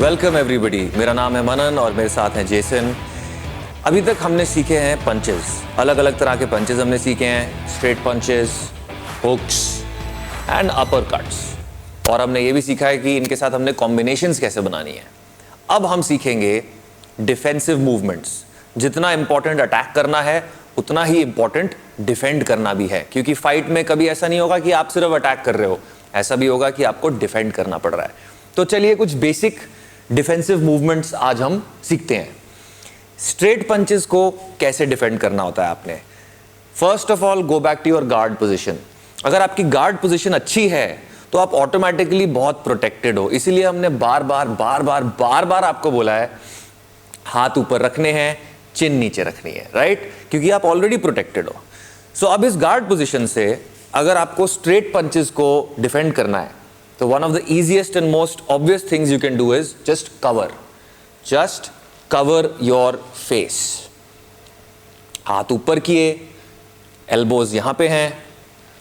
Welcome everybody, मेरा नाम है मनन और मेरे साथ हैं जेसन। अभी तक हमने सीखे हैं पंचेस, अलग अलग तरह के पंचेस हमने सीखे हैं, straight punches, hooks and uppercuts, और हमने ये भी सीखा है कि इनके साथ हमने कॉम्बिनेशंस कैसे बनानी है। अब हम सीखेंगे डिफेंसिव मूवमेंट्स। जितना इंपॉर्टेंट अटैक करना है उतना ही इंपॉर्टेंट डिफेंड करना भी है, क्योंकि फाइट में कभी ऐसा नहीं होगा कि आप सिर्फ अटैक कर रहे हो, ऐसा भी होगा कि आपको डिफेंड करना पड़ रहा है। तो चलिए कुछ बेसिक डिफेंसिव मूवमेंट्स आज हम सीखते हैं। स्ट्रेट पंचेस को कैसे डिफेंड करना होता है आपने। First of all go back to your guard position. अगर आपकी गार्ड पोजीशन अच्छी है तो आप ऑटोमेटिकली बहुत प्रोटेक्टेड हो। इसीलिए हमने बार बार आपको बोला है हाथ ऊपर रखने हैं, चिन नीचे रखनी है, राइट, क्योंकि आप ऑलरेडी प्रोटेक्टेड हो। सो अब इस गार्ड पोजीशन से अगर आपको स्ट्रेट पंचेस को डिफेंड करना है तो one of the easiest and most obvious things you can do is just cover your face. हाथ ऊपर किए, एल्बोज यहां पे हैं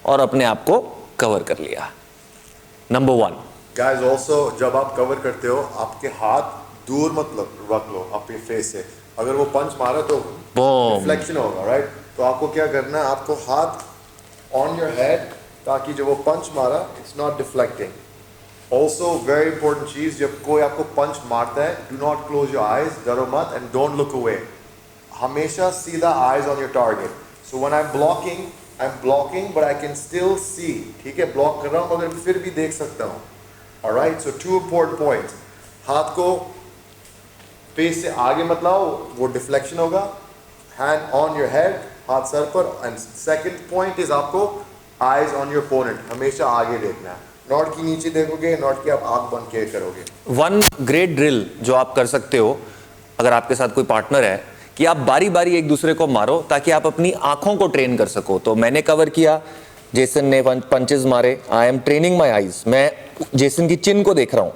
और अपने आप को कवर कर लिया। नंबर 1 गाइस, ऑल्सो जब आप कवर करते हो आपके हाथ दूर मत रख लो अपने फेस से। अगर वो पंच मारा तो रिफ्लेक्शन होगा, राइट। तो आपको क्या करना है, आपको हाथ ऑन योर हेड, ताकि जब वो पंच मारा it's not deflecting. Also very important चीज, जब कोई आपको पंच मारता है do not close your eyes, डरो मत एंड डोंट लुक अवे। हमेशा सीधा eyes on your target. So when I am blocking but I can still see, ठीक है, ब्लॉक कर रहा हूं मगर फिर भी देख सकता हूं। ऑलराइट, सो 2 इंपॉर्टेंट पॉइंट्स। हाथ को फेस से आगे मत लाओ, वो डिफ्लेक्शन होगा। हैंड ऑन योर हेड, हाथ सर पर। एंड सेकंड पॉइंट इज आपको आईज ऑन योर ओपोनेंट, हमेशा आगे देखना है, नॉट कि नीचे देखोगे, नॉट कि आप आंख बंद के करोगे। वन ग्रेट ड्रिल जो आप कर सकते हो अगर आपके साथ कोई पार्टनर है, कि आप बारी बारी एक दूसरे को मारो ताकि आप अपनी आंखों को ट्रेन कर सको। तो मैंने कवर किया, जेसन ने पंचेस मारे, I am training my eyes, मैं जेसन की चिन को देख रहा हूं।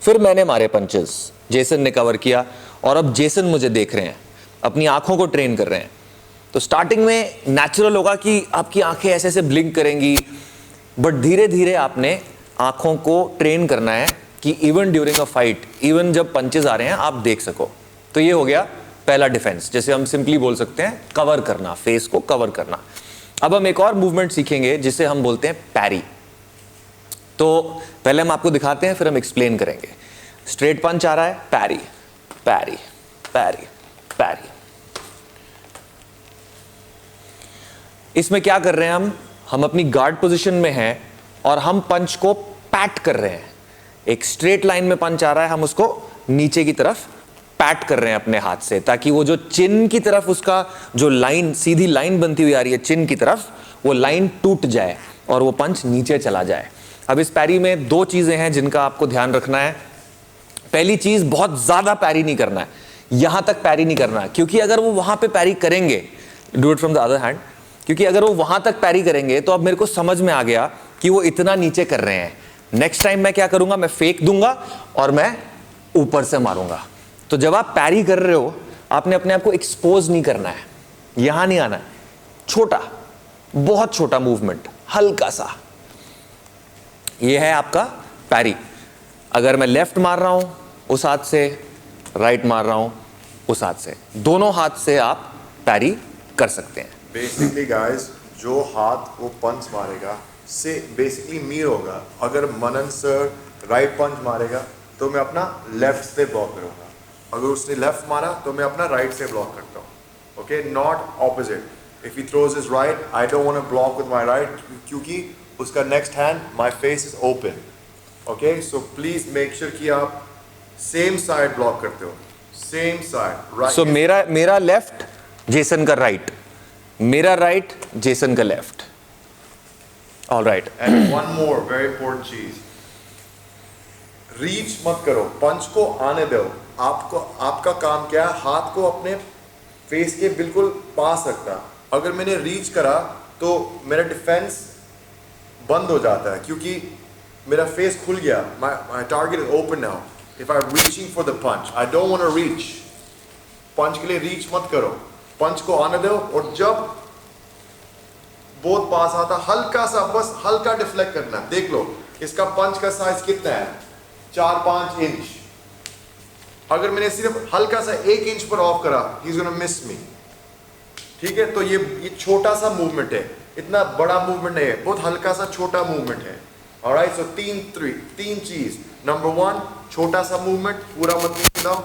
फिर मैंने मारे पंचेस, जेसन ने कवर किया और अब जेसन मुझे देख रहे हैं, अपनी आंखों को ट्रेन कर रहे हैं। तो स्टार्टिंग में नेचुरल होगा कि आपकी आंखें ऐसे ऐसे ब्लिंक करेंगी, बट धीरे धीरे आपने आंखों को ट्रेन करना है कि even during a fight, even जब पंचेस आ रहे हैं आप देख सको। तो ये हो गया पहला डिफेंस, जैसे हम सिंपली बोल सकते हैं कवर करना, फेस को कवर करना। अब हम एक और मूवमेंट सीखेंगे जिसे हम बोलते हैं पैरी। तो पहले हम आपको दिखाते हैं, फिर हम एक्सप्लेन करेंगे। स्ट्रेट पंच आ रहा है, पैरी पैरी पैरी पैरी। इसमें क्या कर रहे हैं हम अपनी गार्ड पोजीशन में हैं और हम पंच को पैट कर रहे हैं। एक स्ट्रेट लाइन में पंच आ रहा है, हम उसको नीचे की तरफ पैट कर रहे हैं अपने हाथ से, ताकि वो जो चिन की तरफ उसका जो लाइन, सीधी लाइन बनती हुई आ रही है चिन की तरफ, वो लाइन टूट जाए और वो पंच नीचे चला जाए। अब इस पैरी में 2 चीजें हैं जिनका आपको ध्यान रखना है। पहली चीज, बहुत ज्यादा पैरी नहीं करना है, यहां तक पैरी नहीं करना, क्योंकि अगर वो वहां पे पैरी करेंगे, do it from the other hand, क्योंकि अगर वो वहां तक पैरी करेंगे तो अब मेरे को समझ में आ गया कि वो इतना नीचे कर रहे हैं। नेक्स्ट टाइम मैं क्या करूंगा, मैं फेक दूंगा और मैं ऊपर से मारूंगा। तो जब आप पैरी कर रहे हो आपने अपने आप को एक्सपोज नहीं करना है, यहां नहीं आना है। छोटा, बहुत छोटा मूवमेंट, हल्का सा, ये है आपका पैरी। अगर मैं लेफ्ट मार रहा हूं उस हाथ से, राइट मार रहा हूं उस हाथ से, दोनों हाथ से आप पैरी कर सकते हैं। बेसिकली गाइस, जो हाथ वो पंच मारेगा से बेसिकली मीर होगा। अगर मनन सर राइट पंच मारेगा तो मैं अपना लेफ्ट से ब्लॉक करूंगा, अगर उसने लेफ्ट मारा तो मैं अपना राइट से ब्लॉक करता हूं। Okay, not opposite. If he throws his right, I don't want to block with my right, क्योंकि उसका next hand, my face is open. Okay, so please make sure कि आप सेम साइड ब्लॉक करते हो, same side, right. सो मेरा left, Jason का right, मेरा राइट, जेसन का left. All right, and one more very important चीज, रीच मत करो, पंच को आने दो। आपको, आपका काम क्या है, हाथ को अपने फेस के बिल्कुल पास रखना। अगर मैंने रीच करा तो मेरा डिफेंस बंद हो जाता है, क्योंकि मेरा फेस खुल गया, my target is open now. If I am reaching for the punch, I don't want to reach. Punch के लिए रीच मत करो, पंच को आने दो, और जब बहुत पास आता हल्का सा, बस हल्का डिफ्लेक्ट करना। देख लो इसका पंच का साइज कितना है, 4-5 इंच। अगर मैंने सिर्फ हल्का सा 1 इंच पर ऑफ करा, ही इज गोना मिस मी। ठीक है, तो ये छोटा सा मूवमेंट है, इतना बड़ा मूवमेंट नहीं है, बहुत हल्का सा छोटा मूवमेंट है। ऑलराइट, सो तीन चीज। नंबर 1 छोटा सा मूवमेंट, पूरा मत नीचे।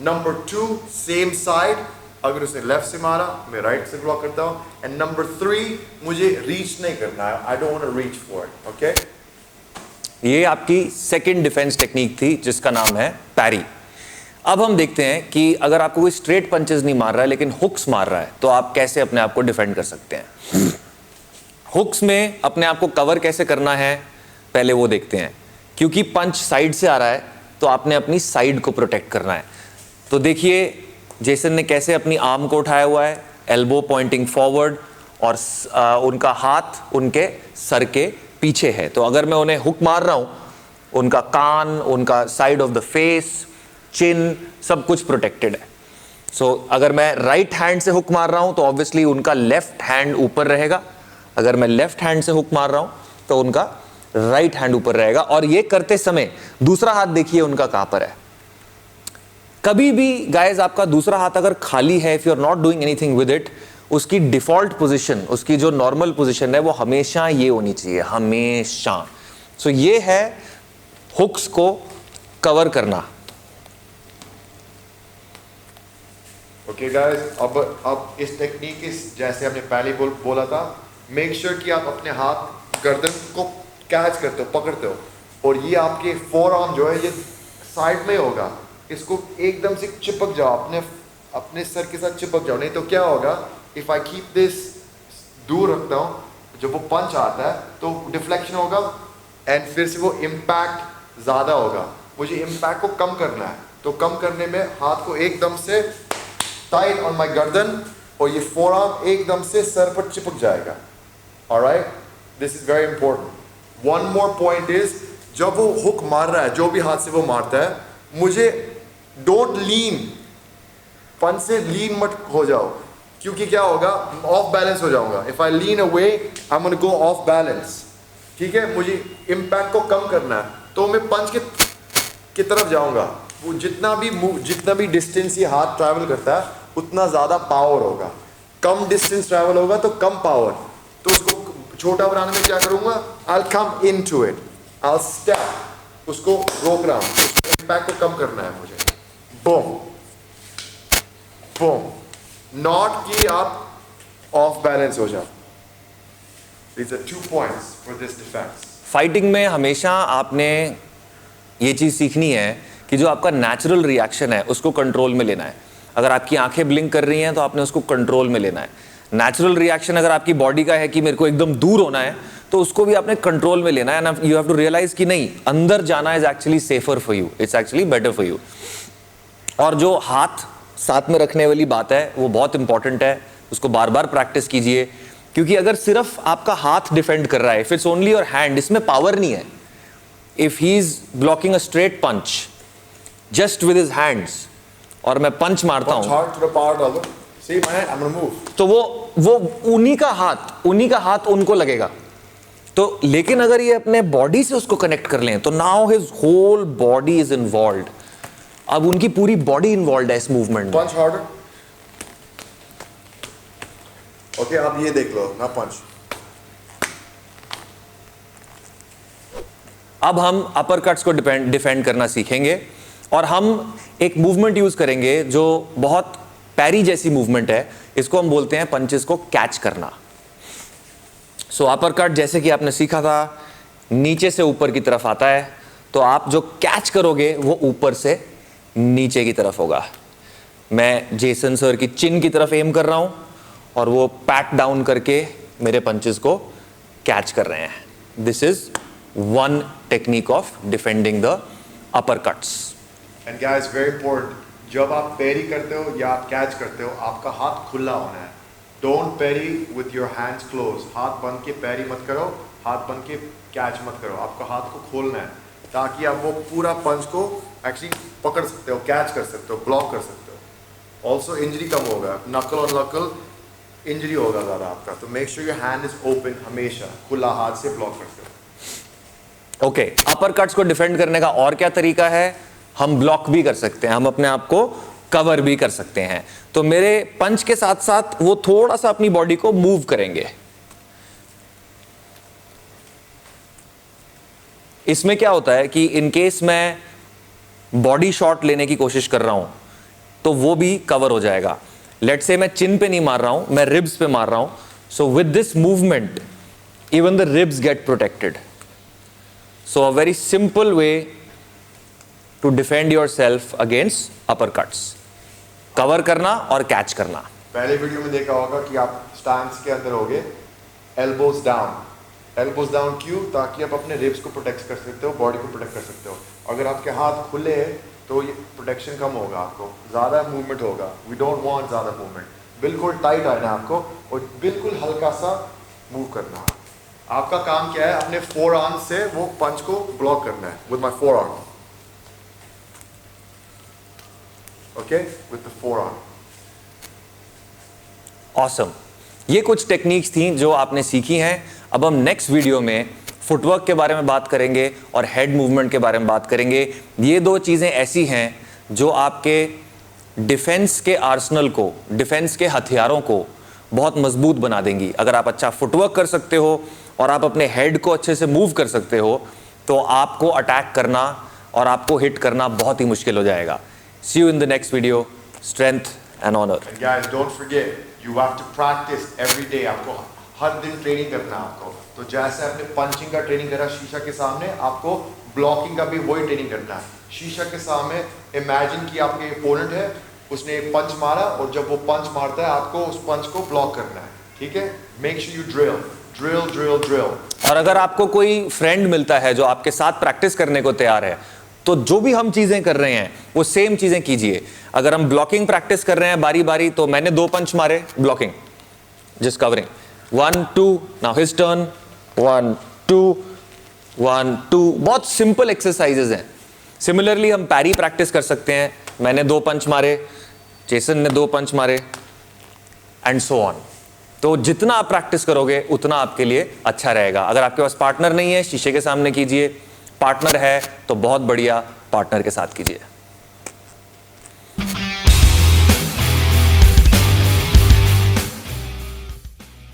नंबर 2 सेम साइड, अगर उसने लेफ्ट से मारा मैं राइट से ब्लॉक करता हूँ। एंड नंबर 3 मुझे रीच नहीं करना है, I don't want to reach for it. Okay, ये आपकी सेकंड डिफेंस टेक्निक थी जिसका नाम है पैरी। अब हम देखते हैं कि अगर आपको कोई स्ट्रेट पंचेस नहीं मार रहा है लेकिन हुक्स मार रहा है तो आप कैसे अपने आप को डिफेंड कर सकते हैं। हुक्स में अपने आप को कवर कैसे करना है पहले वो देखते हैं। क्योंकि पंच साइड से आ रहा है तो आपने अपनी साइड को प्रोटेक्ट करना है। तो देखिए जेसन ने कैसे अपनी आर्म को उठाया हुआ है, एल्बो पॉइंटिंग फॉरवर्ड, और उनका हाथ उनके सर के पीछे है। तो अगर मैं उन्हें हुक मार रहा हूं, उनका कान, उनका साइड ऑफ द फेस, चिन, सब कुछ प्रोटेक्टेड है। सो अगर मैं राइट हैंड से हुक मार रहा हूं तो ऑब्वियसली उनका लेफ्ट हैंड ऊपर रहेगा। अगर मैं लेफ्ट हैंड से हुक मार रहा हूं तो उनका राइट हैंड ऊपर रहेगा। और ये करते समय दूसरा हाथ देखिए उनका कहां पर है। कभी भी गाइज आपका दूसरा हाथ अगर खाली है, if you are not doing anything with it, उसकी डिफॉल्ट पोजीशन, उसकी जो नॉर्मल पोजीशन है वो हमेशा ये होनी चाहिए, हमेशा। सो ये है हुक्स को कवर करना। ओके गाइस, अब इस टेक्निक जैसे हमने पहले बोला था, मेक श्योर कि आप अपने हाथ गर्दन को कैच करते हो, पकड़ते हो, और ये आपके फोर आर्म जो है ये साइड में होगा। इसको एकदम से चिपक जाओ, अपने सर के साथ चिपक जाओ, नहीं तो क्या होगा, इफ आई कीप दिस दूर रखता हूँ, जब वो पंच आता है तो डिफ्लेक्शन होगा एंड फिर से वो इम्पैक्ट ज़्यादा होगा। मुझे इम्पैक्ट को कम करना है, तो कम करने में हाथ को एकदम से टाइट ऑन माई गर्दन और ये फोर आर्म एकदम से सर पर चिपक जाएगा। Alright, this is very important. One more point is, जब वो हुक मार रहा है, जो भी हाथ से वो मारता है, मुझे डोंट लीन, पंच से लीन मत हो जाओ, क्योंकि क्या होगा, ऑफ बैलेंस हो जाऊंगा। If I lean away I am gonna go of balance. ठीक है, मुझे इम्पैक्ट को कम करना है, तो मैं पंच की तरफ जाऊंगा। वो जितना भी डिस्टेंस ये हाथ ट्रैवल करता है उतना ज़्यादा पावर होगा। कम डिस्टेंस ट्रैवल होगा तो कम पावर। तो उसको छोटा बनाने में क्या करूंगा, I will come into it, I will step, उसको रोक रहा हूँ, इम्पैक्ट को कम करना है मुझे। बूम बूम, नॉट कि आप ऑफ बैलेंस हो जाओ। These are 2 points for this defense. Fighting में हमेशा आपने ये चीज़ सीखनी है कि जो आपका नेचुरल रिएक्शन है उसको कंट्रोल में लेना है। अगर आपकी आंखें ब्लिंक कर रही हैं तो आपने उसको कंट्रोल में लेना है। नेचुरल रिएक्शन अगर आपकी बॉडी का है कि मेरे को एकदम दूर होना है तो उसको भी आपने कंट्रोल में लेना है। And you have to realise कि नहीं, अंदर जाना is actually safer for you, it's actually better for you. और जो हाथ साथ में रखने वाली बात है वो बहुत इंपॉर्टेंट है, उसको बार बार प्रैक्टिस कीजिए। क्योंकि अगर सिर्फ आपका हाथ डिफेंड कर रहा है, if it's only your hand, इसमें पावर नहीं है। If he is blocking a straight punch just with his hands और मैं पंच मारता हूं तो वो उन्हीं का हाथ उनको लगेगा। तो लेकिन अगर ये अपने बॉडी से उसको कनेक्ट कर लें तो now his whole body is involved. अब उनकी पूरी बॉडी इन्वॉल्व है इस मूवमेंट में। पंच हार्डर। ओके, अब ये देख लो ना, पंच। अब हम अपर कट्स को डिफेंड करना सीखेंगे और हम एक मूवमेंट यूज करेंगे जो बहुत पैरी जैसी मूवमेंट है। इसको हम बोलते हैं पंचेस को कैच करना। सो अपर कट जैसे कि आपने सीखा था, नीचे से ऊपर की तरफ आता है, तो आप जो कैच करोगे वो ऊपर से नीचे की तरफ होगा। मैं जेसन सर की चिन की तरफ एम कर रहा हूं और वो पैट डाउन करके मेरे पंचेस को कैच कर रहे हैं। This is one technique of defending the upper cuts. And guys, very important, जब आप पैरी करते हो या आप कैच करते हो, आपका हाथ खुला होना है। Don't parry with your hands close. हाथ बंद के पैरी मत करो, हाथ बंद के कैच मत करो। आपका हाथ को खोलना है ताकि आप वो पूरा पंच को एक्चुअली पकड़ सकते हो, कैच कर सकते हो, ब्लॉक कर सकते हो। ऑल्सो इंजरी कम होगा, नकल और नकल इंजरी होगा ज़्यादा आपका। तो make sure your hand is open, हमेशा खुला हाथ से ब्लॉक करते हो। ओके, अपर कट्स को डिफेंड करने का और क्या तरीका है, हम ब्लॉक भी कर सकते हैं, हम अपने आप को कवर भी कर सकते हैं। तो मेरे पंच के साथ साथ वो थोड़ा सा अपनी बॉडी को मूव करेंगे। इसमें क्या होता है कि इन केस मैं बॉडी शॉट लेने की कोशिश कर रहा हूं तो वो भी कवर हो जाएगा। लेट्स से मैं चिन पे नहीं मार रहा हूं, मैं रिब्स पे मार रहा हूं, so with this movement even the ribs get protected. So a very simple way to defend yourself against uppercuts. Cover करना और कैच करना। पहले वीडियो में देखा होगा कि आप स्टैंस के अंदर होगे, एल्बोज डाउन। एल्बोज डाउन क्यों? ताकि आप अपने रिब्स को प्रोटेक्ट कर सकते हो, बॉडी को प्रोटेक्ट कर सकते हो। अगर आपके हाथ खुले हैं तो ये प्रोटेक्शन कम होगा, आपको ज़्यादा मूवमेंट होगा। वी डोंट वांट ज़्यादा मूवमेंट, बिल्कुल टाइट आना आपको और बिल्कुल हल्का सा मूव करना। आपका काम क्या है? अपने फोर आर्म से वो पंच को ब्लॉक करना है with my four arm. Okay, with the four arm. Awesome. ये कुछ टेक्निक्स थी जो आपने सीखी हैं। अब हम नेक्स्ट वीडियो में फुटवर्क के बारे में बात करेंगे और हेड मूवमेंट के बारे में बात करेंगे। ये दो चीज़ें ऐसी हैं जो आपके डिफेंस के आर्सनल को, डिफेंस के हथियारों को बहुत मजबूत बना देंगी। अगर आप अच्छा फुटवर्क कर सकते हो और आप अपने हेड को अच्छे से मूव कर सकते हो तो आपको अटैक करना और आपको हिट करना बहुत ही मुश्किल हो जाएगा। See you in the next video. Strength and honour. Guys don't forget, you have to practise every day. आपको हर दिन ट्रेनिंग करना है आपको। तो जैसे आपने पंचिंग का ट्रेनिंग करा शीशा के सामने, आपको ब्लॉकिंग का भी वही ट्रेनिंग करना है। शीशा के सामने इमेजिन कि आपके ओपोनेंट है, उसने एक पंच मारा और जब वो पंच मारता है आपको उस पंच को ब्लॉक करना है। ठीक है? Make sure you drill drill drill drill. और अगर आपको कोई फ्रेंड मिलता है जो आपके साथ प्रैक्टिस करने को तैयार है तो जो भी हम चीजें कर रहे हैं वो सेम चीजें कीजिए। अगर हम ब्लॉकिंग प्रैक्टिस कर रहे हैं बारी बारी, तो मैंने 2 पंच मारे blocking, just covering 1 2, now his turn 1 2 1 2। बहुत सिंपल एक्सरसाइजेज हैं। सिमिलरली हम पैरी प्रैक्टिस कर सकते हैं। मैंने 2 पंच मारे, जेसन ने 2 पंच मारे एंड सो ऑन। तो जितना आप प्रैक्टिस करोगे उतना आपके लिए अच्छा रहेगा। अगर आपके पास पार्टनर नहीं है, शीशे के सामने कीजिए। पार्टनर है तो बहुत बढ़िया, पार्टनर के साथ कीजिए।